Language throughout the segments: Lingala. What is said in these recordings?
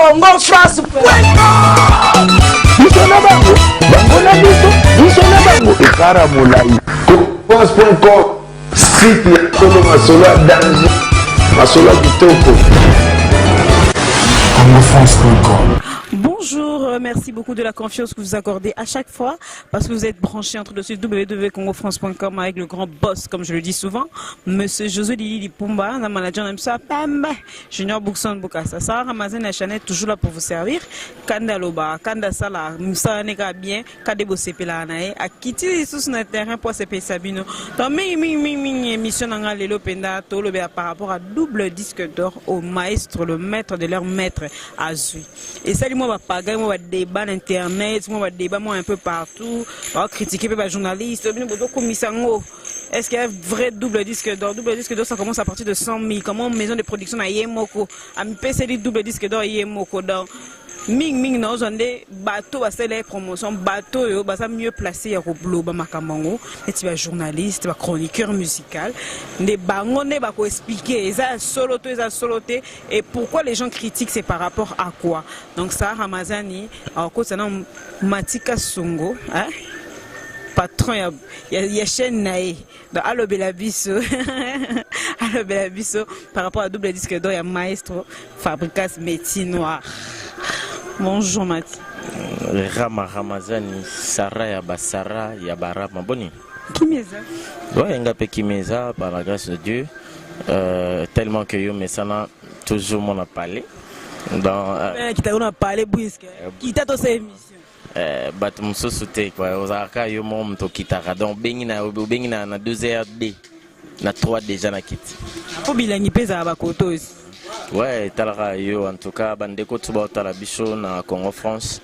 congofrance.com. France.com, site ya solo masolo ya danger, masolo ya kitoko. Congofrance.com. Bonjour, merci beaucoup de la confiance que vous accordez à chaque fois parce que vous êtes branchés entre le site www.congofrance.com avec le grand boss, comme je le dis souvent, Monsieur José Lili Pumba, la manager de ça, Junior Boukson Boukassa, ça, Ramazan et Chanel toujours là pour vous servir. Kanda Loba, Kanda Sala, Moussa Neka bien, Kadebo Sepela Anae, à quitter sous le terrain pour se payer Sabino. Dans mes émissions dans les Lopenda, par rapport à double disque d'or au maestro, le maître de leur maître, Azui. Et ça, moi, moi, va débat internet, moi, va débat moi un peu partout, va critiquer les journalistes, est-ce qu'il y a un vrai double disque d'or? Double disque d'or, ça commence à partir de 100 000. Comment maison de production à Yemoko, à MPC double disque d'or Yemoko dans Ming non zonde bateau à les promotions bateau yo ça mieux placé à Roblo ba makamango et tu vas journaliste ba chroniqueur musical ne bango ne ba ko expliquer ça soloté et pourquoi les gens critiquent c'est par rapport à quoi donc ça Ramazani alors que ça non Matika Songo hein patron il y a chaîne nae dans Allo Belabiso Allo Belabiso par rapport à double disque d'or il y a maestro Fabricas Métier Noir. Bonjour Mati. Ramazani, Sarah Yabasara, Yabara, Maboni. Kimeza. Ouais, Ngape Kimeza, par la grâce de Dieu. Tellement que yo, mais ça n'a toujours mon a parlé. Dans. Qui t'a parlé, Bouisque. Qui t'a ton émission. Batum Sosoute, quoi. Aux arca, yo, mon to kitara. Donc, Bengina, na 2h, na 3 déjà na kit. Faut bilangi pesa à Bakoto aussi. Ouais, talara yo en tout cas bandeko tuba tala biso na Congo France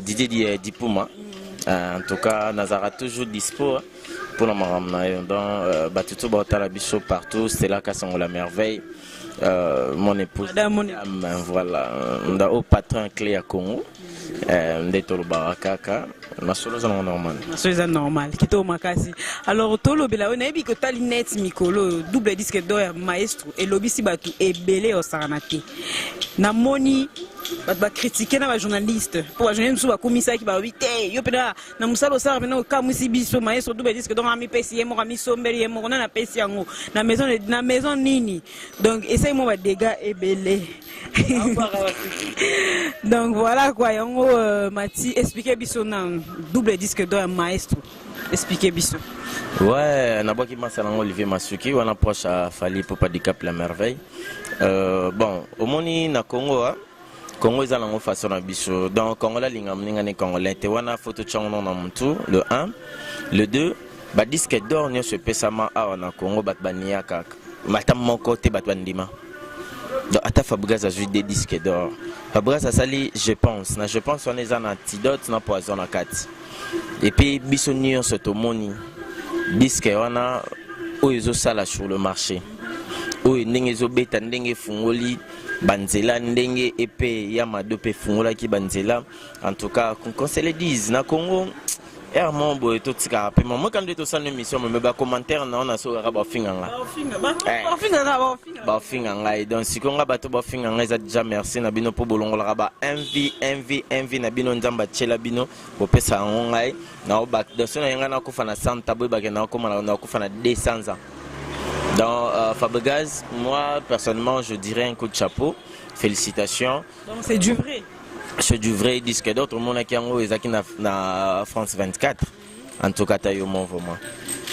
Didier Dipuma en tout cas Nazara toujours dispo pour la maramna donc batutu ba tala biso partout c'est là qu'à son la merveille mon épouse voilà on a au patron clé à Congo ndetolo barakaka masolo za normal masolo za normal kito makasi alors tolo bela on a bi ko tali net mikolo double disque d'or maestro et lobisi batu ebele o saranate na moni ba critiquer na ba journaliste pour ba journaliste ba komisa ki ba wite yo pena na musalo sara pena ka musi biso maestro double disque d'or ami pesi yemo ami sombeli yemo na pesi yango na maison nini donc essaye moi ba dégâts ebele donc voilà quoi yango Mati expliquer biso na double disque d'or maestro expliquer biso ouais na boki masalango Olivier Masuki on approche à Fali pour pas décap la merveille bon au moni na Congo Congo est en façon na biso donc Congo la linga mninga ne congolais te wana photo chango na mtu le 1 le 2 ba disque d'or nyo se pesama a na Congo bat bania kaka matam moko te bat bandima. Donc, à ta Fabregas a joué des disques d'or. Fabregas a sali, je pense on est un antidote, un poison à 4. Et puis, bisonion sur ton moni. Disque, on a, où ils ont ça là sur le marché. Où ils ont bêta, n'engue fungoli, banzela, n'engue épée, yamado, pe fungola qui banzela. En tout cas, qu'on se le dise, na Congo. Et à mon boy, tout ce cas, moi quand tu as une émission, mais bah commentaire, on a sur la bafinganga. Bafinganga. Donc si on a battu bafinganga, ils ont déjà merci na bino pour bolongo la raba envie na bino nzamba chela bino pour pesa ngai na obak. Donc si on a yanga ko fana 100 tabou bagé na ko mala na ko fana 200 ans. Donc Fabregas, moi personnellement, je dirais un coup de chapeau, félicitations. Donc c'est du vrai. C'est du vrai disque d'autres tout le monde qui en haut est na France 24 en tout cas taille au monde vraiment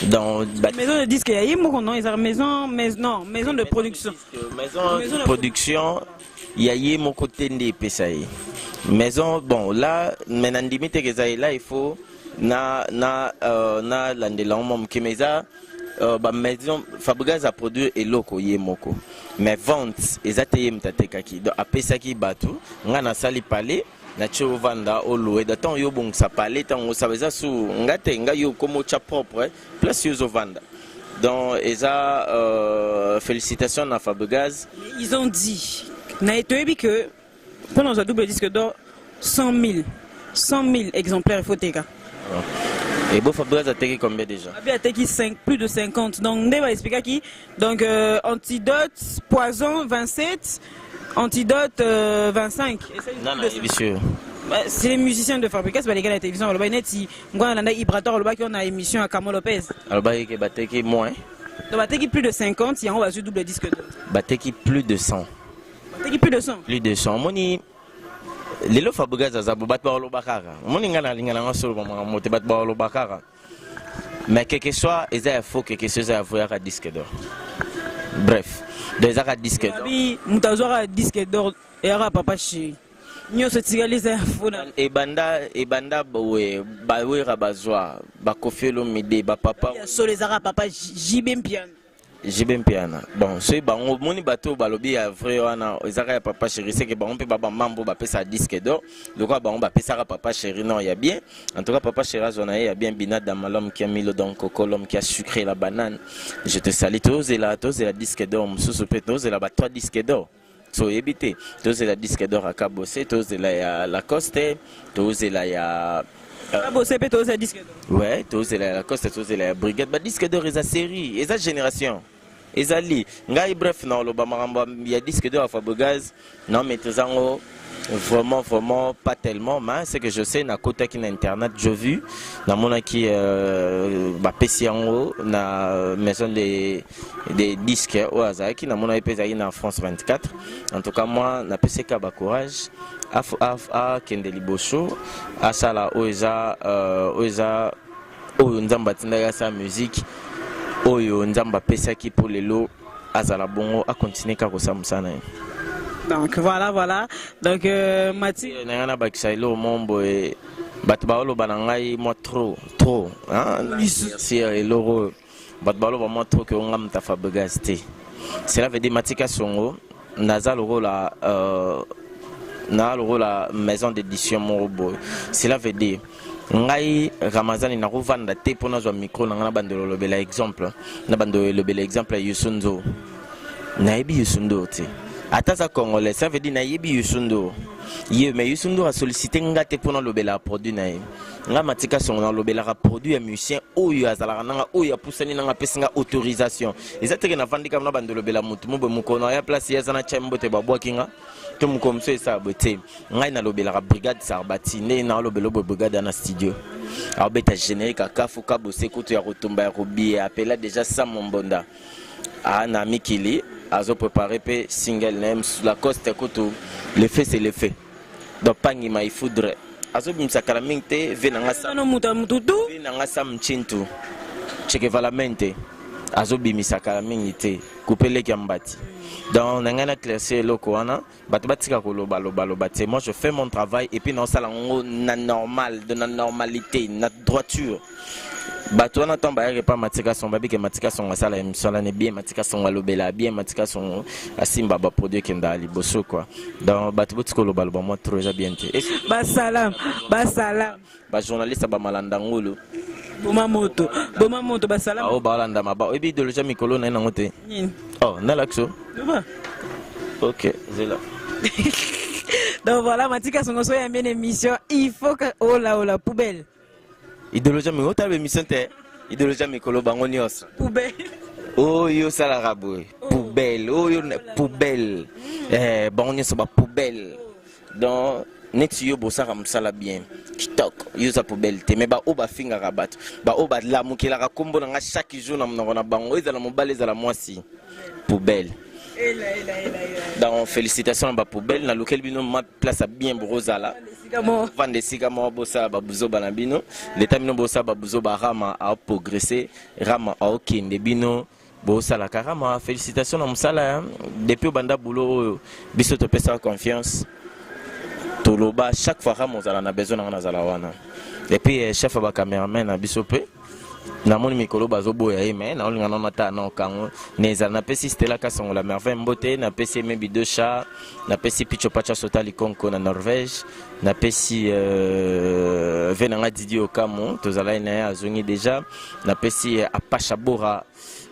dans maison de disque il y a non ils ont maison de production maison de production il y a mon côté des PSAI maison bon là maintenant limite que là il faut na landela mon qui maison Fabregas a produit et loko yemoko mais vente ezateye mtatekaki donc apesaki batu ngana sali palais na cho vanda oloe de temps yo bon ça palais tant ça beza su ngate nga yo comme cha propre place yo vanda donc eza félicitations à Fabregas. Ils ont dit na etoyebi que pendant un double disque d'or 100 000 exemplaires il faut teka. Et beau Fabregas a attaqué combien déjà? Il a attaqué plus de 50. Donc, on va expliquer qui. Donc, antidote, poison, 27. Antidote 25. Non, non, monsieur. C'est les musiciens de fabrication, c'est pas les gars de la télévision. Le baïnet, si on a un Ibrator, le bac, on a une émission à Camo Lopez. Alors, bah, il y a moins. Le bateau qui plus de 50, il y a un double disque d'or. Bateau qui plus de 100. Bateau qui plus de 100. Plus de 100. Moni. Les lots fabriqués à Zabou, Batbaro Bakara. Moni ngana lingana solo moté Batbaro Bakara. Mais quel que soit, il faut que ce soit avoué à disque d'or. Bref, des arts à disque d'or. Oui, Moutazora disque d'or et à papa chéri. Nous sommes tigalés à Fona. Et banda, baoué rabazoa, bakofelo mide, papa. Sur les arabes, papa, j'y bien piano. J'ai bien piano. Bon, c'est bon, mon bateau, balobi, a vrai, on a, les arabes, papa chéri, c'est que bon, peut pas mambo, bapé sa disque d'or. Le quoi, bon, bapé ça, papa chéri, non, il y a bien. En tout cas, papa chéri, il y a bien binat dans l'homme qui a mis le don coco, l'homme qui a sucré la banane. Je te salue, tous et la disque d'or, sous tous et la 3 disques d'or. So éviter, tous et la disque d'or à Cabossé, tous et la Lacoste, tous et la Cabossé, tous et disque d'or. Ouais, tous et la Lacoste, tous et la brigade, bah disque d'or, et sa série, et sa génération. Et ça lit, bref, non, il y a disque d'or à Fabregaz, non, mais tous en vraiment pas tellement, mais c'est que je sais, na côté qui internet, j'ai vu, dans mon qui PC en haut, na maison des disques au hasard, qui na mon PC en France 24. En tout cas, moi, na PC Kaba Courage, à Kendeli Bocho, à Sala Oeza, Nzamba Tindaga sa musique. Oyo nzamba pesa ki pour les lots azala bongo a continuer ka kosamsana. Donc voilà. Donc Mati nangana bakishailo mombo e batbaolo banangai mo trop hein merci eloro batbaolo ba mo trop que ngam ta Fabregas. Cela veut dire Matika Songo nazalo la maison d'édition Morobo. Cela veut dire ngai Ramazani na rovanda te pona zo micro na bandolo le bel exemple na bandolo le bel exemple Yusundo na yebi Yusundo te ataza congolais ça veut dire na yebi Yusundo ye mais Yusundo a sollicité ngate pona le bel produit na ye nga Matika son na le bel produit ya musicien oyo azala nanga oyo pusani nanga pesinga autorisation ezateke na vandika na bandolo bel mutu mo mukono ya place ya zana chembo te babwa kinga tout mon comme ça beauté ngai na lobela brigade sarbati ne na lobelo brigade na studio alors beta générique à kafuka bosse kutu ya rotomba ya robi appela déjà ça mon bonda na mikili azo préparer pe single name sur la coste kutu le fait c'est le fait donc pangi mai foudre azo bimsa kalaminte venanga sa no mututu venanga sam chintu cheke valamente azo bimisa kalaminte coupele kiambati. Donc, on a éclairci le Koana, moi je fais mon travail et puis dans ça, on normal, de la normalité, notre droiture. On attend pas Matika son babi que Matika son à la émission l'année bien, Matika son à l'obéla bien, Matika son à Simba produit qui est dans les bosso quoi. Donc, Batibotiko le bal, moi trop bien. Basalam. Journaliste à Malandangolo. Boma moto, basalam. Oh, balanda maba. Et puis de le Mikolo n'a noté. Oh, Nalaxo. Ok, c'est là. Donc voilà, Matika son gosso a bien émission. Il faut que oh la poubelle. Idéologie mais autre émission t'es. Idéologie Mikolo bangonios. Poubelle. Oh yo salarabo. Poubelle. Oh yo poubelle. Bangonios ba poubelle. Donc next yo bossa ramsala bien. TikTok yo sa poubelle te mais ba oba finga rabat. Ba oba la mukela ka kombo na chaque jour na bango ezala mobale ezala mwasi. Poubelle. Donc félicitations à poubelle dans lequel bino ma place a bien brosala. Vande sika mo bossa babuzo banabino. L'état bino bossa babuzo ba rama a progressé, rama a okinde bino bossa la karama. Félicitations à musala depuis banda boulot biso to pesa confiance. Toloba chaque fois rama ozala na besoin na zala wana. Et puis chef ba cameraman na biso pe na moni mikolo bazoboya ye mais na olinga na ta na kango neza na pesi Stella Kasongo la merveille mbote na pesi mebi deux chats na pesi Picho Pacha Sotali Konko na Norvège na pesi venanga Didi Okamo tozala na azongi déjà na pesi Apacha Bora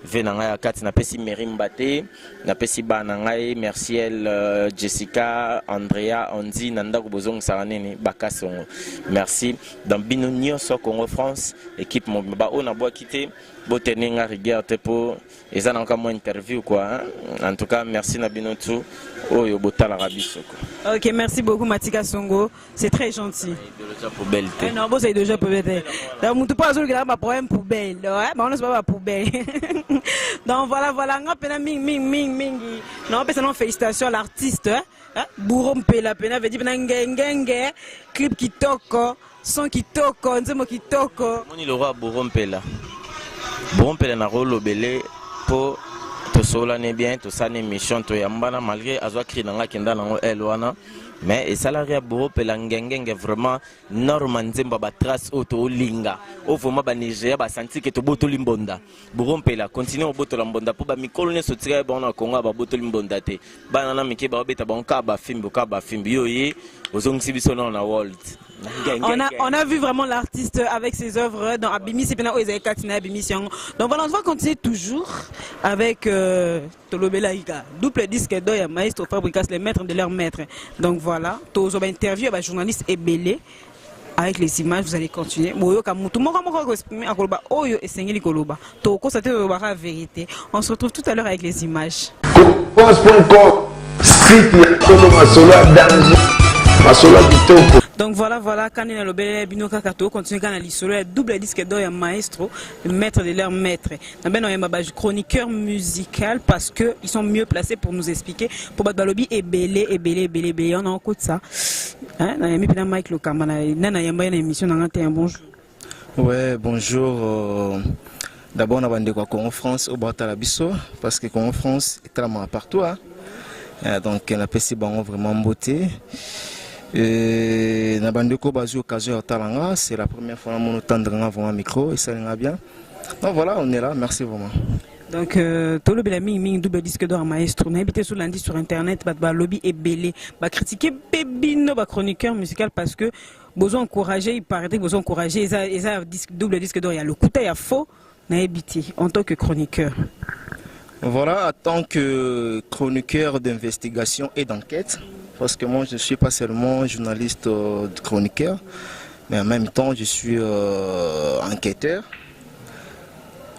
venanga ya kati na pesi Merimbate na pesi bana ngai Merciel Jessica Andrea Ondi nanda kubozong saranene bakasongo merci dans bino nyonso Congo France équipe ba ona boa quitter boteninga rigueur te pour ezana encore mo interview quoi hein? En tout cas merci na bino tout oyo botala rabiso ko. Ok, merci beaucoup Matika Songo, c'est très gentil. Déjà poubelle te. Non, bon c'est déjà poubelle. Donc tu pas que ma problème poubelle, ouais, mais on ne pas poubelle. Donc voilà, on pena ming. Non, personne félicitations à l'artiste, hein. Bourrom pela pena veut dire ngenge, clip qui toko, son qui toko, nzemo qui toko. Moni le roi Bourrom pela. Bourrom pela na rolo belé pour to sola ne bien to sa ne mission to yambana malgré azwa cri nanga kenda nango elwana mais et salarié Bourrom pela ngenge vraiment normal nzemba ba trace auto linga o vraiment ba Nigeria ba senti que to boto limbonda Bourrom pela continue o boto limbonda pour ba mikolo ne so tire ba na Congo ba boto limbonda te ba na miki ba beta ba nka ba film yo yi ozongisi biso na world. On a vu vraiment l'artiste avec ses œuvres dans Abimi, c'est bien Abimi. Donc voilà, on va continuer toujours avec Tolobelaïka, double disque d'or et maestro Fabricas, les maîtres de leurs maîtres. Donc voilà, tous les interviews avec journaliste Ebele avec les images, vous allez continuer. On se retrouve tout à l'heure avec les images. Donc voilà, Kanina Lobele Binoka Kato continue à l'isolo, double disque d'or et maestro, le maître de leurs maîtres. On a chroniqueur musical parce que ils sont mieux placés pour nous expliquer. Pour Badbalobi et Belé, on a écoute ça. Hein, on a mis Mike Lokamana, on a une émission dans un bonjour. Ouais, bonjour. D'abord, on a vendu quoi Congo France au Bartalabiso parce que Congo France est tellement partout. Hein. Donc, on a passé vraiment beauté. Na bandeko bazu occasion talanga, c'est la première fois que nous entendons avant un micro et ça va bien. Donc voilà, on est là, merci vraiment. Donc Tolo Belami double disque d'or maestro, on a habité sur lundi sur internet, bah lobby et belé, bah critiquer Bébino, bah chroniqueur musical parce que besoin encourager, il paraît que besoin encourager, ils a double disque d'or, il y a le coup il y a faux, on a habité en tant que chroniqueur. Voilà, en tant que chroniqueur d'investigation et d'enquête. Parce que moi je ne suis pas seulement journaliste chroniqueur, mais en même temps je suis enquêteur.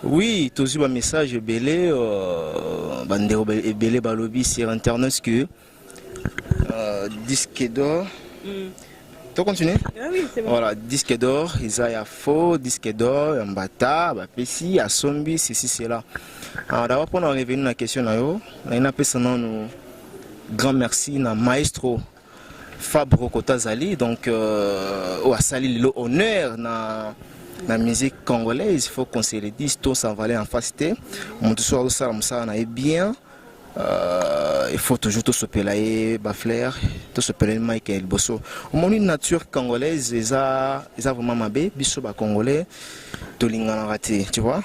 Oui, toujours un message belé, belé balobi sur internet que disque d'or. Tu continues? Oui, c'est bon. Voilà, disque d'or, Isaiah faux, disque d'or, Mbata, Pessi, Asombi, ceci, cela. Alors d'abord pour en revenir à la question, on a personne grand merci à maestro Fabro Kotazali donc au sali l'honneur na la musique congolaise. Il faut qu'on se le dise, tout ça valait en facilité mon tout soir ça est bien. Il faut toujours tout se pelayer Bafler tout se pelayer Michael Bosso au monde une nature congolaise ils a vraiment mabé biso ba congolais to lingana raté tu vois.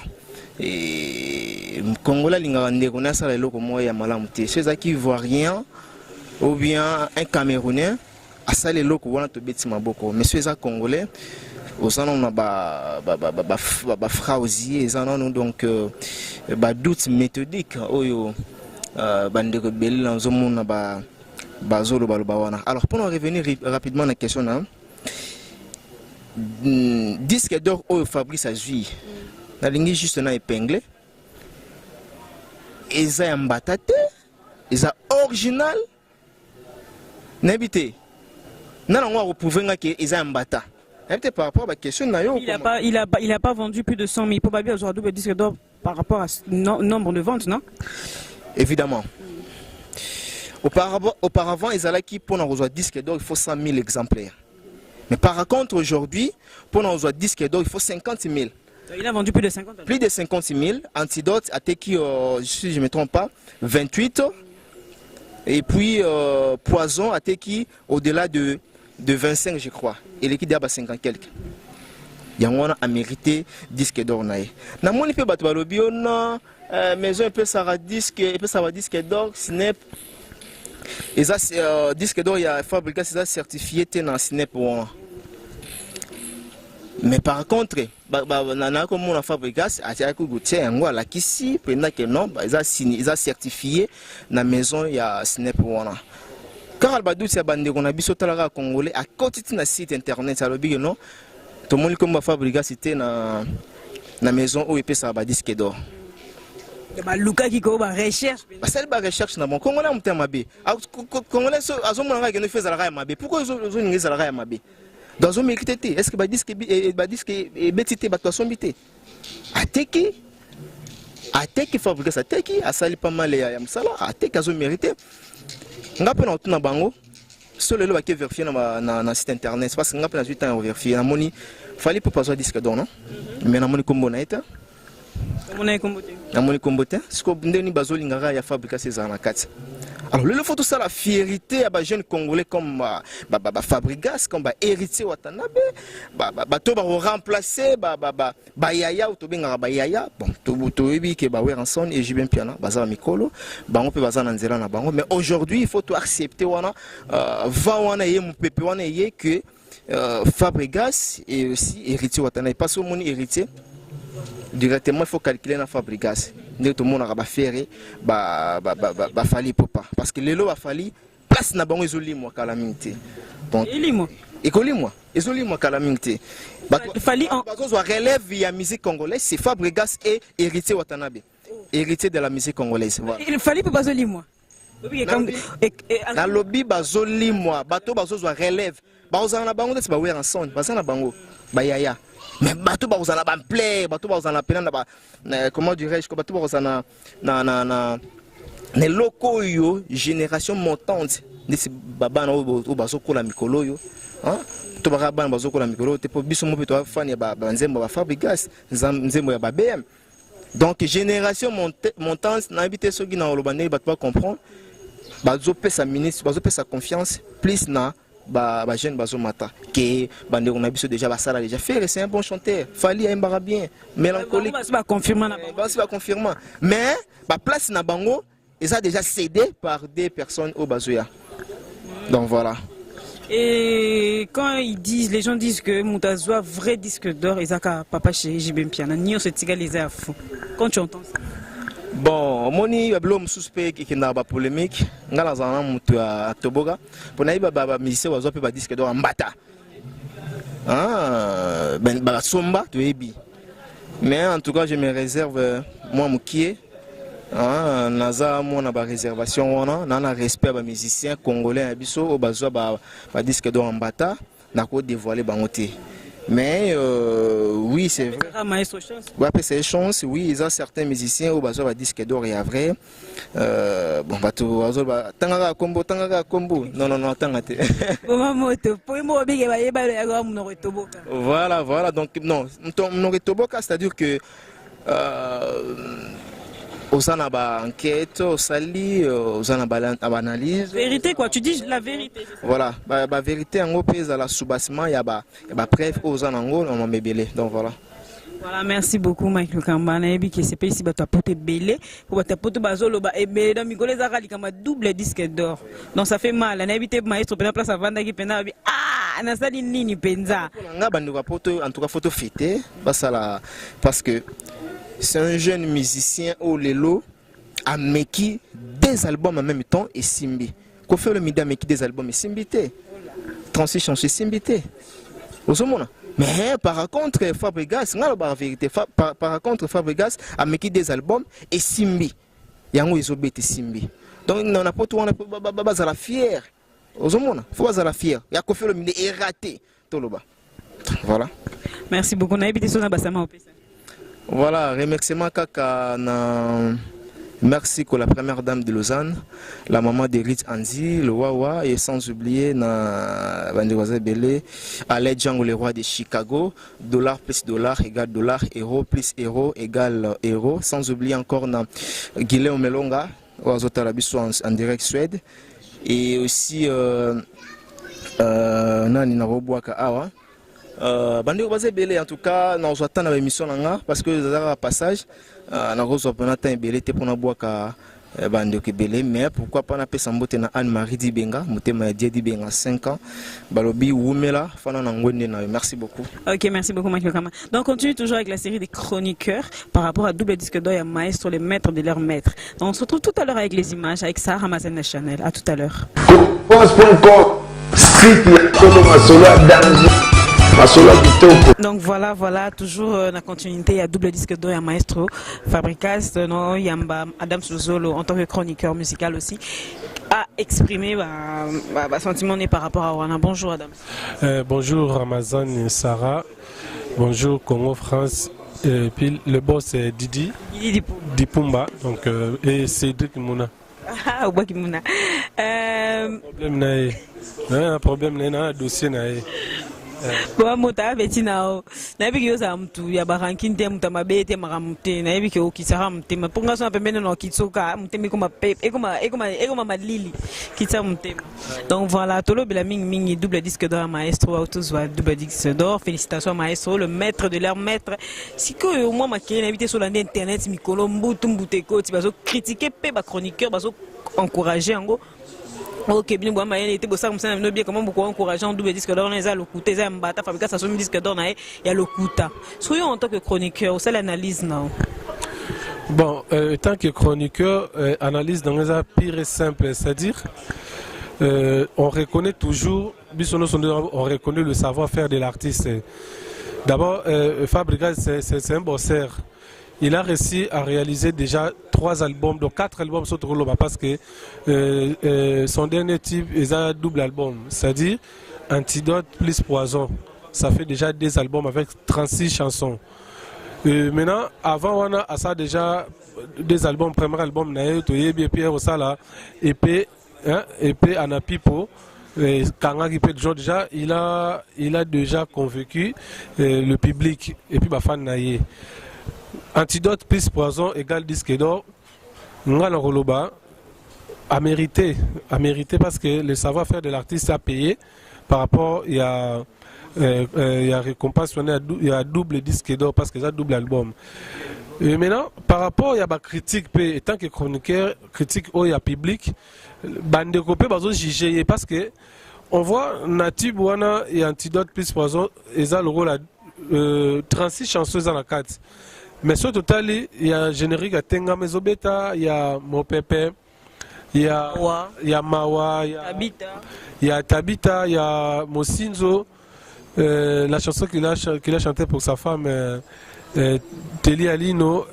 Et Congolais lingande on a ça les locaux moi ya malamuté ceux qui voient rien ou bien un Camerounais à ça les locaux on a to beti maboko mais ceux Congolais aux on a ba frausier ils donc ba doute méthodique oyo bande rebelle dans un monde ba zolo balobawana. Alors pour en revenir rapidement à la question là disque d'or oyo Fabrice Azui la ligne juste na épinglé ils a mbatate ils a original n'habité non on va prouver que ils a mbata n'habité par rapport à la question na yo il a pas vendu plus de 100 000 probablement avoir double disque d'or par rapport à nombre de ventes non évidemment auparavant ils allaient qui pour en disque d'or il faut 100 000 exemplaires mais par contre aujourd'hui pour en disque d'or il faut 50 000. Il a vendu plus de 50 000. Plus de 56 000. Antidote a été si je ne me trompe pas, 28. Et puis Poison a été au-delà de 25 je crois. Et l'équipe d'Aba 50 quelques. Il y a un mérité disque d'or. Na moni pe bato balobi on maison un peu ça disque et peu ça disque d'or Snap. Et ça disque d'or il y a fabriqué ça certifié dans Snap. Mais par contre, comme on a fabriqué, la kisi, pendant que non, ils ont certifié la maison il y a Snap Wana. Car Albadou c'est bandé qu'on a biso talara congolais à côté de site internet, ça le dit non. Tout le monde comme fabriqué c'était na maison où il peut ça disque d'or. Luka qui ko ba recherche. Basali ba recherche na bon Congolais muté mabe. Congolais azo mona ga no fait zalaka mabe. Pourquoi zo ningi zalaka mabe? Dans un mérité, est-ce que ba disque betité ba to sombité? Ateki fabriquer ça teki asali pas mal ya msala ateki azo mérité. Ngape na tuna bango. Solo le ba ke vérifier na site internet parce que ngape na 8 ans vérifier na moni fallait pour pas disque d'or non? Mais na moni kombo na eta. Namoni kombote siko ndeni bazolingaka ya fabriquer ces anakati. Alors le faut tout ça la fierté à ba jeunes congolais comme Fabrigas comme ba héritier Watanabe to ba remplacer ba yaya to benga ba yaya bon to ebi ke ba Weranson et Jibin Piana baza mikolo bango pe baza na nzela na bango mais aujourd'hui il faut tout accepter wana va wana ye mupepe wana ye que Fabrigas et aussi héritier Watanabe parce que mon héritier directement il faut calculer na Fabrigas dès tout le monde a faire fali papa parce que les lots a fali place na bango ezoli moi calamité donc écoli moi ezoli moi calamité fali en relève via musique congolaise c'est Fabrigas et héritier Watanabe héritier de la musique congolaise voilà il fallait pas bazoli moi na lobby bazoli moi bato bazozwa relève bazana na bango c'est ba Weranson bazana bango ba yaya mais bato bazana ba plaire bato bazana pena na comment dirais-je que bato bazana na les locaux yo génération montante de ces baba na o bazokola mikolo yo hein to baka bana bazokola mikolo te po biso mo pe to fani ba nzembo ba Fabrigas nzembo ya ba BM donc génération montante na habité soki na olobane bato pas comprendre bazo pesa ministre bazo pesa confiance plus na ba jeune bazo mata que bande on a biso déjà basala déjà faire c'est un bon chanteur fali aimbara bien mélancolique ba confirmer na ba confirmer mais ba place na bango ils ont déjà cédé par des personnes au bazoya donc voilà. Et quand ils disent, les gens disent que Moutazoua vrai disque d'or, ils ont papa chez Jibin Piana, ni on se tire les à fond. Quand tu entends ça? Bon, moni blom suspect qui n'a pas polémique, ngala zana mutu a Toboga, pour naïba baba musicien wazo pe ba disque d'or mbata. Ah, ben ba somba to ebi. Mais en tout cas, je me réserve moi mukie. Ah, naza mona ba réservation wana, na respect ba musicien congolais abiso o bazwa ba disque d'or mbata, na ko dévoiler bangote. Mais oui, c'est vrai. Oui, après c'est chance, oui, ils ont certains musiciens au bazar disque d'or et à vrai. Bon, bateau, tangara combo. Non, tangate. Voilà, donc non, Toboka, c'est-à-dire que aux enquête, aux sali, aux analyse. Vérité quoi, tu dis la vérité. Voilà, la vérité en gros pèse à la soubassement, il y a preuve aux anangos, on m'a mébélé. Donc voilà. Voilà, merci beaucoup Mike Lukamba. Naebi qui s'est payé si tu as porté belé, pour tu as porté bazolo et belé dans Migolé Zarali comme un double disque d'or. Donc ça fait mal. Naebi te maestro pena place à vendre qui pena ah na sali nini penza. En tout cas photo fêté parce que c'est un jeune musicien au Lelo a meki des albums en même temps et Simbi. Qu'on fait le mida meki des albums et Simbité. 36 chansons Simbité. Mais par contre Fabrigas, la vérité, par contre Fabrigas a meki des albums et Simbi. Yango izobete Simbi. Donc on a pas tout on a la fier. Ozomona, faut pas la fier. Ya ko fait le mida est raté. Toloba. Voilà. Merci beaucoup. On a habité sur Basama au PC. Voilà, remerciement Kaka na merci pour la première dame de Lausanne, la maman d'Erit Anzi, le Wawa et sans oublier na Vandewaze Belé, Alain Django le roi de Chicago, dollar plus dollar égale dollar, euro plus euro égale euro, sans oublier encore na Guillaume Melonga, Oazotarabiso en direct Suède et aussi nani na Roboaka Awa. Bandi Obaze Belé en tout cas nous attendons l'émission parce que nous avons un passage nous avons un belé pour nous boire Bandi Belé mais pourquoi pas n'appeler Sambote na Anne-Marie Dibenga mutema dia Dibenga 5 ans balobi wumela fana na ngwende na merci beaucoup. OK, merci beaucoup Michael Kama. Donc on continue toujours avec la série des chroniqueurs par rapport à double disque d'or et maestro les maîtres de leurs maîtres. Donc on se retrouve tout à l'heure avec les images avec Sarah Mazen Chanel. À tout à l'heure. masolo ya kitoko. Donc voilà, toujours la continuité, il y a double disque d'or, il y a Maestro Fabricas, non, il y a Adam Sozolo en tant que chroniqueur musical aussi, a exprimé sentiment par rapport à Wana. Bonjour Adam. Bonjour Ramazan et Sarah, bonjour Congo France, et puis le boss est Didi Dipumba, donc, et Cédric Mouna. Ah, au Mouna. Problème, il y a un dossier. Kwa mota beti nao na hivi kioza mtu ya barankinte mtamabete maramte na hivi kio kisara mtema ponga so pembeni na kitsoka mtemi kuma pepe ekoma malili kitsa mtema. Donc voilà, tolo bela mingi double disque d'or Maestro autos wa double disque d'or. Félicitations Maestro, le maître de leur maître. Si que au moins maquiller invité sur l'internet mikolo mbutu mbuteko ti bazo critiquer pe ba chroniqueur bazo encourager en gros. Ok, bien bon, mais il était beau ça, nous bien comment beaucoup encourageant double disque d'or, les a le coûté, les mbata, fabriquer ça sur un disque d'or, il y a le coût. Soyons en tant que chroniqueur, c'est l'analyse non. Bon, tant que chroniqueur, analyse dans les pire et simple, c'est-à-dire, on reconnaît toujours, on reconnaît le savoir-faire de l'artiste. D'abord, Fabricas, c'est un bosseur. Il a réussi à réaliser déjà 3 albums, donc 4 albums sur Troloba, parce que son dernier type est un double album, c'est-à-dire Antidote plus Poison. Ça fait déjà 2 albums avec 36 chansons. Maintenant, avant, on a ça déjà 2 albums, premier album, Pierre Osala, EP Anapipo. Déjà, il a déjà convaincu le public et puis fan naïe. Antidote plus Poison égale disque d'or. Ngana Roloba a mérité parce que le savoir-faire de l'artiste a payé par rapport il y a récompense, il y a double disque d'or parce que c'est un double album. Et maintenant, par rapport il y a critique, en tant que chroniqueur, critique il y a public, bande de copains bazo juger parce que on voit Natib Wana et Antidote plus Poison, ils ont le rôle à 36 chansons dans la 4. Mais sur total, il y a générique à Tenga Mezobeta, il y a Mopepe, il y a Mawa, il y a Tabita, il y a Mosinzo, la chanson qu'il a chantée pour sa femme, Teli Alino,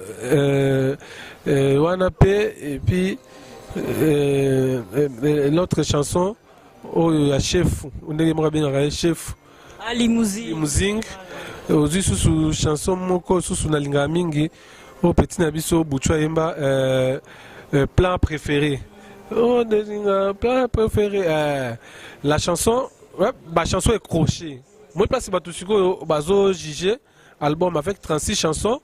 Wanape, et puis l'autre chanson, il y a Chef, on aimerait bien Chef. Limousine. Aujourd'hui sous chanson moko sous na linga mingi au petit nabiso Bouchwa Yemba plan préféré. Oh plan préféré la chanson chanson est crochet. Moi place batusuko bazo jugé album avec 36 chansons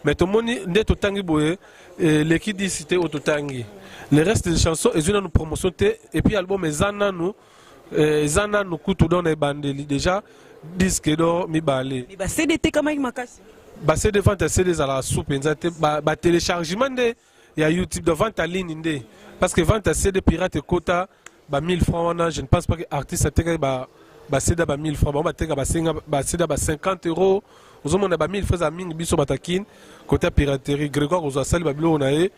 mais tout le monde n'est totangi boye l'équipe dit c'était au totangi. Le reste des chansons ils ont nous promotion et puis album ezana nous kutu dans les bandeli déjà disque d'or mi balé. Bah CD comme avec makasi. Bah CD vente CD à la soupe bah téléchargement de il y a YouTube de vente en ligne ndé parce que vente CD pirate quota bah 1000 francs je ne pense pas que artiste a téga bah CD bah 1000 francs bah téga bah CD bah 50 €. Aux hommes on a bah 1000 francs à ming biso batakin côté piraterie Grégoire aux sali bah bilo on a et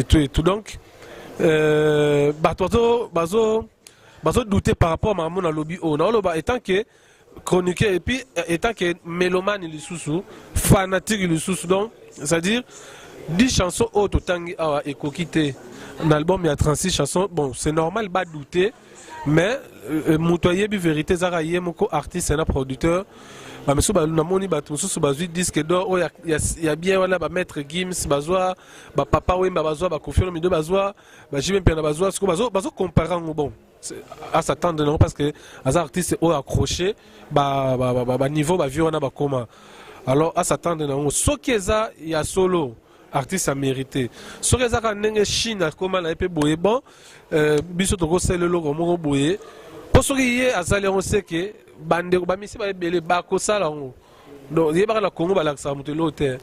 tout donc bah bazo douter par rapport à mon lobby on a étant que chroniqueur et puis étant que mélomane il sous fanatique il sous donc c'est-à-dire 10 chansons autres tangi et kokité un album il y a 36 chansons bon c'est normal pas douter mais mutoyer bi vérité zaraye moko artiste et producteur ba meso ba na moni ba tout sous bazui disque d'or il y a bien wala ba maître Gims bazwa ba papa wemba bazwa ba confirme mi deux bazwa ba jimem pena bazwa ce que bazo comparer bon à s'attendre non parce que les artistes ont accroché niveau vieux on a comment alors à s'attendre non ce qui ça il y a solo artiste a mérité ce qui ça quand nenge Chine comment la épée boye bon biso to ko sele logo mo boye pour ce qui est azali on sait que bande ba misi ba belé ba ko sala ngo donc yeba la Congo ba la sa mutelo te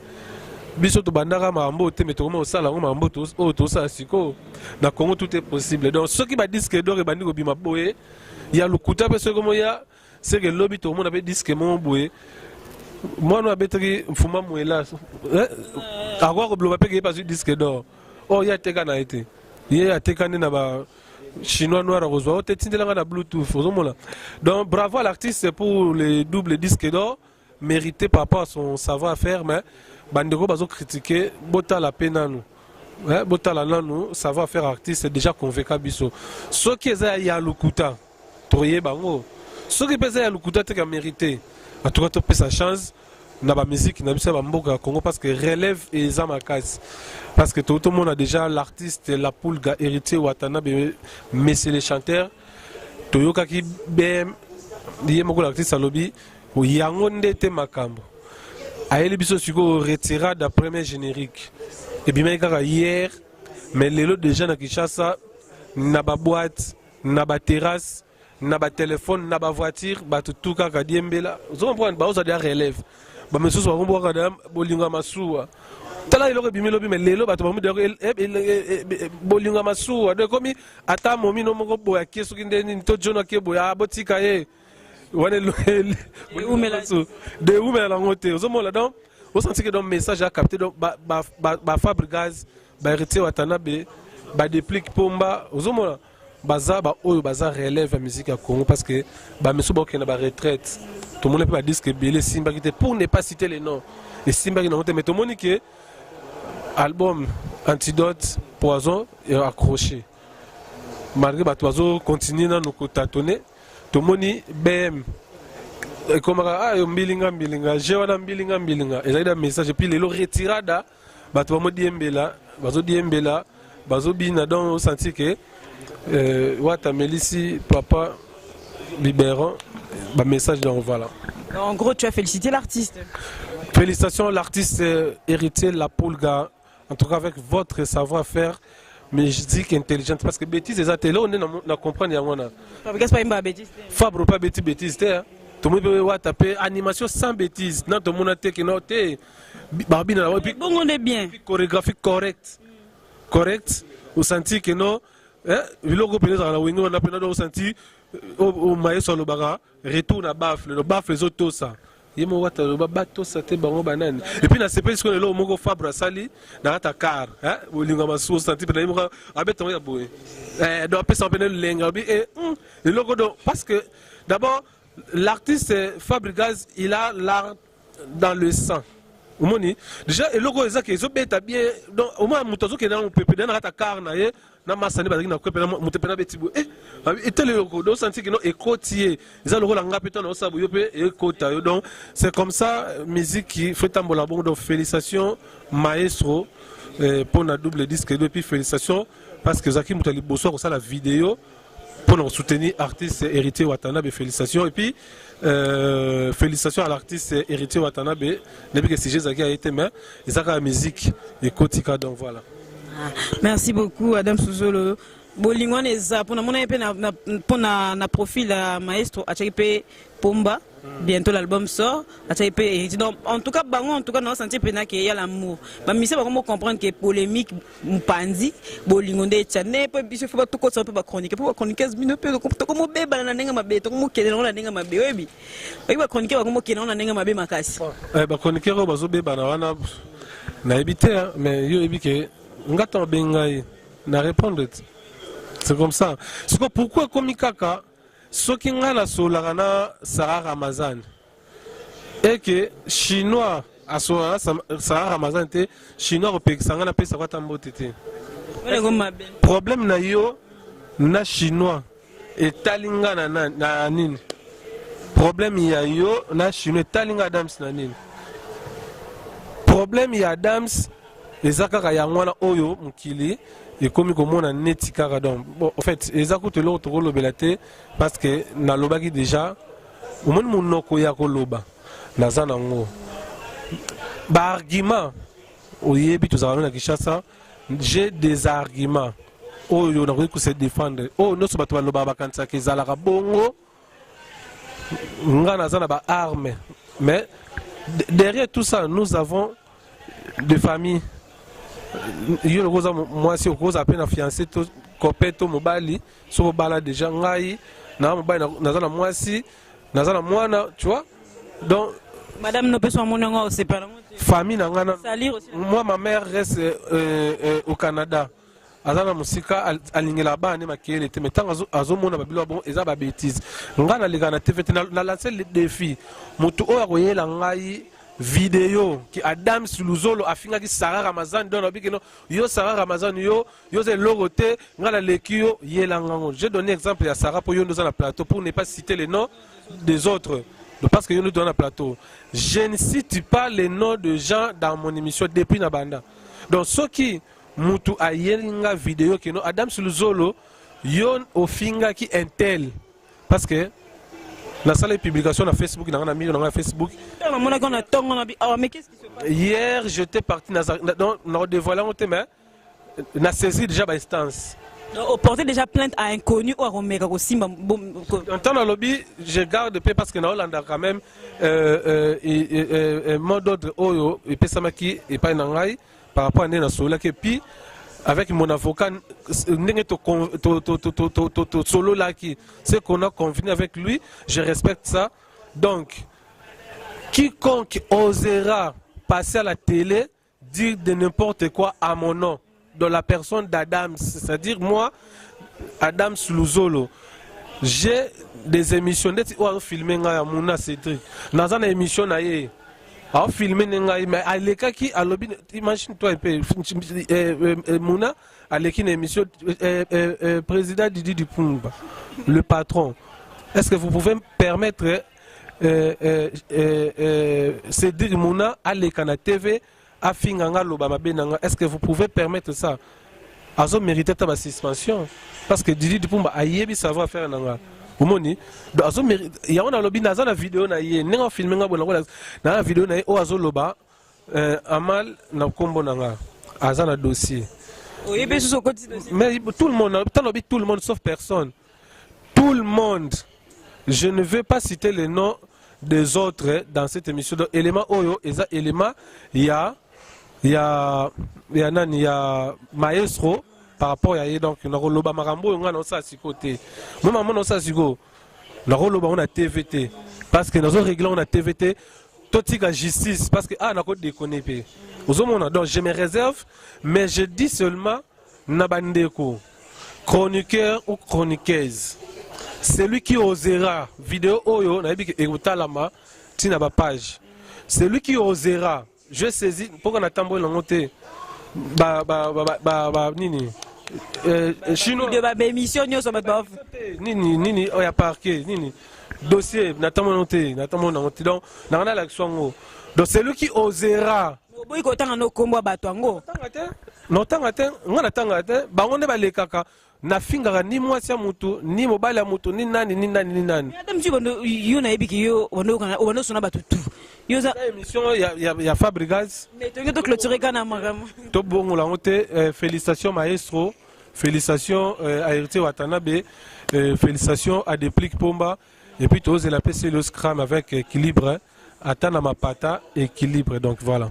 biso to bandaka mambo te mais to mo sala ngo mambo to sa siko na Congo tout est possible donc ceux qui ba disque d'or et bandi ko bima boye il y a le kuta parce que comme il y a c'est que lobby tout le monde avait disque mon boye moi no abetri mfuma mwela agwa ko bloba pe pas disque d'or oh il y a teka na été il y a teka na ba chinois noir rose Bluetooth. Donc bravo à l'artiste pour les doubles disques d'or mérité par rapport à son savoir-faire, mais bandeko bazo critiquer bota la peine nous. Bota la nous savoir-faire artiste déjà convaincu biso. Ce qui est ya lukuta troyer bango. Ce qui est ya lukuta te mérité. En tout cas tu peux sa chance na ba musique na biso ba mboka Congo parce que relève et zamakasi. Parce que tout le monde a déjà l'artiste la Poulga héritier Watanabe messieurs les chanteurs Toyoka ki BM lié moko l'artiste alobi o yango ndete makambo ayeli biso siko retira da premier générique et bien kaka hier mais lelo déjà na Kinshasa na ba boîte na ba terrasse na ba téléphone na ba voiture ba tout kaka diembela zo comprendre ba oza dia relève ba mesusu ba kombo kaka bolinga masuwa tala iloko bimelo bime lelo bato bamu de bolinga masuwa de komi ata momi no moko boya kesu kindeni to jona ke boya botika ye wane lo de umela la ngote ozomola donc on senti que donc message a capté donc ba Fabregas ba héritier Watanabe ba déplique pomba ozomola baza ba oyo baza relève la musique à Congo parce que ba mesu ba na ba retraite tout le monde peut dire que belé Simba qui était pour ne pas citer les noms et Simba qui n'a pas mais tout le monde qui album Antidote Poison est accroché malgré que Toiseau continue à nous tâtonner tout le monde BM comme mbilinga jewana mbilinga et ça message et puis les retirada bato mo diembela bazo bina donc senti que wata melisi papa libérant ba message donc voilà. En gros tu as félicité l'artiste. Félicitations l'artiste héritier la Poulga. En tout cas, avec votre savoir-faire, mais je dis qu'intelligente, parce que bêtise, c'est ça, là, on est dans comprendre. Fabregas pas bêtise. Fabre pas bêtise, tout le monde peut taper animation sans bêtise. Non, tout le monde a été noté. Bon, on est bien. Chorégraphie correct. Vous sentez que non, le logo pénètre dans la wingo, on a pénètre senti au maïs le baga, retourne à baffle, le baffle les autres, ça. Et puis, na CP, ce qu'on est là, au Fabre Sali, dans ta car, où il y a un sous senti, mais il y a un béton à bouer. Donc, après, ça peut le logo, parce que d'abord, l'artiste Fabregas, il a l'art dans le sang. Déjà, le logo, c'est que les bien. Donc, au moins, Moutazo qui est dans le PP, dans ta car, na masani bazaki na kwepena mutepena betibu etele loko do senti que non écotier ils ont le rôle ngapeta na sabu yope ekota donc c'est comme ça musique qui fait tambola bon donc félicitations maestro pour la double disque depuis félicitations parce que Zaki Moutali Bosso ça la vidéo pour nous soutenir artiste héritier Watanabe félicitations et puis félicitations à l'artiste héritier Watanabe depuis que CG Zaki a été mais ils ont la musique et kotika donc voilà. Merci beaucoup Adam Souzolo. Bolingwan eza pour na profil maestro achepe Pomba. Bientôt l'album sort. Donc en tout cas on senti pena qu'il y a l'amour. Ba mise ba comment comprendre que polémique mpanzi bolingonde tchane pe biso faut pas tout ça peut pas chroniquer pour chroniquer 15 minutes pe comme beba na nenga mabe to comme kelelo na nenga mabe webi. Ba chroniquer ba comme kelelo na nenga mabe makasi. Ba chroniquer ba zo beba na wana na ebité mais yo ebike ngata bengai na répondre. C'est comme ça. C'est pourquoi comme kaka ce qui nga la solarana Sarah Ramazan et que chinois à Sarah Ramazan te chinois repek sanga na pesa kwa tambo tete. Problème na yo na chinois et talinga na nini. Problème ya yo na chinois talinga Adams na nini. Problème ya Adams ezaka ya ngwana oyo mukili et comme on neti kaka donc bon en fait les écoute l'autre rôle belate parce que na lobaki déjà au moins mon noko ya ko loba na zana ngo ba argument oyebi to za na Kinshasa j'ai des arguments oyo na ko se défendre oh no so bato ba loba ba kanisa ke zala ka bongo ngana zana ba armes mais derrière tout ça nous avons des familles. Moi si on a peine fiancé tout copain mobali sur bala déjà ngai na mobali na moi si na moi tu vois donc madame ne peut pas mon famille na ngana moi ma mère reste au Canada azana musika alingela bane makele te metanga azomona babilo bon eza ba bêtise ngana ligana TVT na lancer le défi mutu oyo akoyela ngai vidéo qui Adam Suluzolo a fini qui Sarah Ramazan donne obikeno yo Sarah Ramazan yo c'est logoté ngala lekio yelangango. J'ai donné exemple à Sarah pour yo nous dans la plateau pour ne pas citer les noms des autres parce que yo nous dans la plateau. Je ne cite pas les noms de gens dans mon émission depuis Nabanda. Donc ceux qui mutu a yelinga vidéo que no Adam Suluzolo yo au finga qui intel parce que la salle de publication sur Facebook, dans Facebook. Hier, j'étais parti dans dévoilant au thème, on a saisi déjà l'instance. On portait déjà plainte à inconnu ou à Romero aussi. En temps dans le lobby, je garde paix parce que dans Hollande quand même un mot d'ordre Oyo et Pessamaki et pas Nangai par rapport à Nena Sola qui puis avec mon avocat, solo là qui c'est qu'on a convenu avec lui, je respecte ça. Donc, quiconque osera passer à la télé, dire de n'importe quoi à mon nom, dans la personne d'Adams, c'est-à-dire moi, Adams Luzolo, j'ai des émissions, où filmer Mouna Cédric, dans une émission naïe. A filmé mais à l'écart qui a lobby imagine-toi un peu Mouna à l'équipe émission président Didi Dupumba le patron. Est-ce que vous pouvez me permettre Cédric Mouna à l'écran TV à Finganga Lobama Benanga, est-ce que vous pouvez permettre ça? Azo mérité ta suspension parce que Didi Dupumba a yebi savoir faire nanga. Il y a une vidéo na filmé na vidéo na o azo loba amal na kombo nanga azana dossier. Mais tout le monde sauf personne. Tout le monde. Je ne veux pas citer les noms des autres dans cette émission. Donc élément oyo eza élément il y a maestro par rapport à donc na loba marambo nga na sa côté moi maman na sa sigo na loba on a TVT parce que nous réglé on a TVT totika justice parce que na ko déconner pe ozomona. Donc je me réserve mais je dis seulement na bandeko chroniqueur ou chroniqueuse, celui qui osera vidéo oyo na bi ke utalama tina ba page, celui qui osera je saisis pour qu'on attend bon monter nini chinois de émission nini oya parquet nini dossier n'attend monter donc na l'action donc celui qui osera boy ko tanga no kombo batwango no tanga te ngana tanga te bango ne balekaka na fingaka ni mwasi ya mutu ni mobali ya mutu ni nani adam tu bondo yo na ebiki yo bondo sona batutu yo za émission ya Fabrigaz mais to clôturer kana magamo to bongo la honte. Félicitations maestro, félicitations à Héritier Watanabe, félicitations à Déplique Pomba et puis tous la PC le scrum avec équilibre atana mapata équilibre. Donc voilà.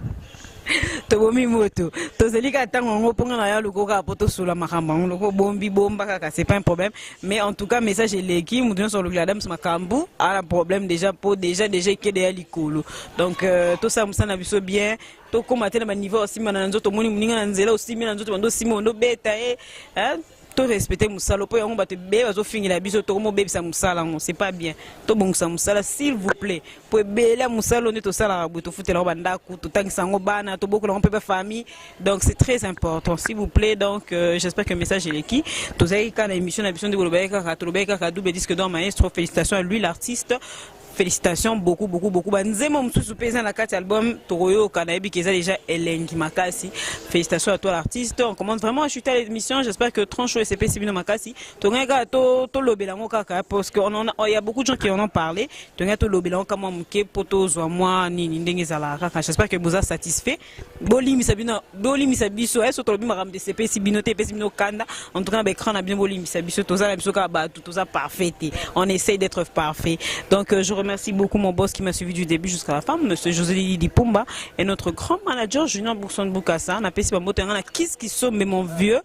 Tobomi moto tozelika tango ngo ponga na ya lukoka poto sula makamba ngo bombi bomba kaka c'est pas un problème mais en tout cas message leki mudon sur le gladam makambu a un problème déjà pour déjà que de likolo donc tout ça musana biso bien to combattre na niveau aussi mana nzoto moni muninga na nzela aussi mina nzoto bando simo ndo beta hein to respecter musala po yango bato be bazo fingila biso to mo bebisa musala ngo c'est pas bien to bongisa musala s'il vous plaît po bela musala on to sala bo to futela ba ndaku to tangisa ngo bana to boko la pe famille donc c'est très important s'il vous plaît. Donc j'espère que le message est qui to zai kana émission na émission de Golobeka Katolobeka ka double disque d'or maestro. Félicitations à lui l'artiste. Félicitations beaucoup. Banzemo msusu pesa na kati album Toroyo Kanaebi qui est déjà Elengi Makasi. Félicitations à toi l'artiste. On commence vraiment à chuter à l'émission. J'espère que Trancho et CP Sibino Makasi. Tonga to lobelango kaka parce que il y a beaucoup de gens qui en ont parlé. Tonga to lobelango kama mke poto zwa moi ni ndenge zala kaka. J'espère que vous êtes satisfait. Boli misabiso eso to lobi maram de CP Sibino TP Sibino Kanda. En tout cas l'écran a bien boli misabiso toza la biso ka ba tout ça parfait. On essaye d'être parfait. Donc je remercie beaucoup mon boss qui m'a suivi du début jusqu'à la fin, monsieur José Lili Pumba, et notre grand manager Junior Bourson Boukassa. On a payé ma Kiss qui sombe mon vieux,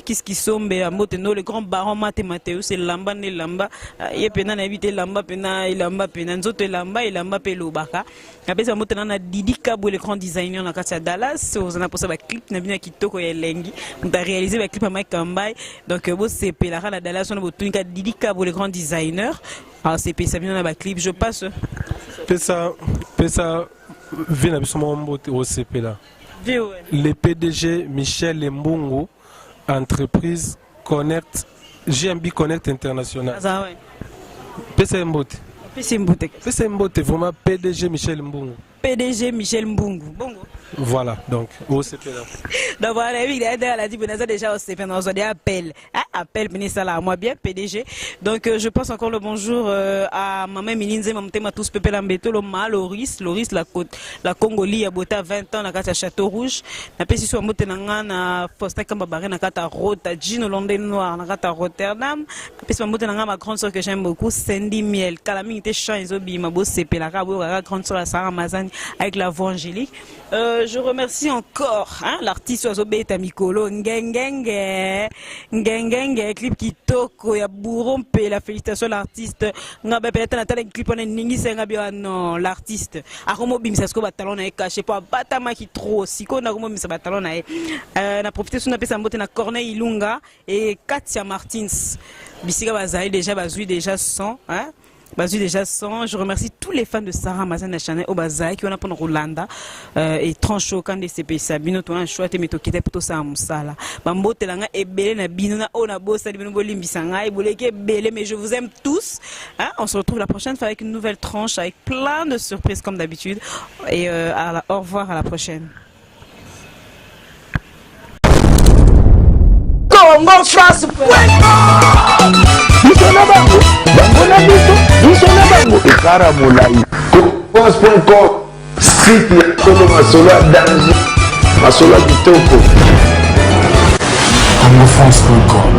Kiss qui sombe à Moteno, le grand baron Mathémathéus, c'est Lamba ne Lamba, et pena n'habité Lamba, pena, Lamba, pena, Nzote Lamba, et Lamba Pelobaka. On a payé ma Didi Kabou, le grand designer, on a cassé à Dallas, on a posé un clip, on a bien Kitoko et Lengi, on a réalisé un clip à Mike Kambay, donc c'est Pelara à Dallas, on a posé Didi Kabou, le grand designer. Ah, c'est ça bien dans la clip, je passe. Pesa vient au CP là. Le PDG Michel Mbungu, entreprise Connect, GMB Connect International. Ah ouais. Pesa Mbote. Pesa Mbote, vraiment PDG Michel Mbungu. PDG Michel Mbungu. Bongo. Voilà, donc au CP là. Donc voilà, oui, elle a dit que déjà au CP, on a des appels. Appel, ministre à moi bien, PDG. Donc je passe encore le bonjour à maman Milinze, maman Tema tous Pepe Lambeto, le mal, Loris, la Congolie, a boté 20 ans, na kata Château Rouge. Na pesi sur moté na Foster Kambabare, na kata Rota, Gino London Noir, na kata Rotterdam. Na pesi moté na ma grande soeur que j'aime beaucoup, Sandy Miel. Calamine était chant, ils ont bi ma bosse CP, la grande soeur, la Sarah Mazani, avec la voix angélique. Je remercie encore l'artiste Oazobé Tamikolo, Ngengenge, clip qui toko, ya bourrompe, la félicitation l'artiste. Nga ba peut-être na clip on ningi senga bien non l'artiste. Akomo bimisa sko batalon na caché pour batama qui trop siko na komo bimisa batalon na na profiter sur na pesa mbote na Corneille Ilunga et Katia Martins. Bisika bazali déjà bazui déjà 100 Bazu déjà 100. Je remercie tous les fans de Sarah Mazana Chanel au Bazai qui ont appris Rolanda et trancho quand des CP Sabino to un choix te meto kite plutôt ça musala. Bambo telanga e belé na binona ona bossa di bino limbisanga e boleke belé mais je vous aime tous. On se retrouve la prochaine fois avec une nouvelle tranche avec plein de surprises comme d'habitude et au revoir à la prochaine. Congo France. Ekara Molai France.com site ya Tolo Masolo ya danger Masolo ya kitoko Congo France.com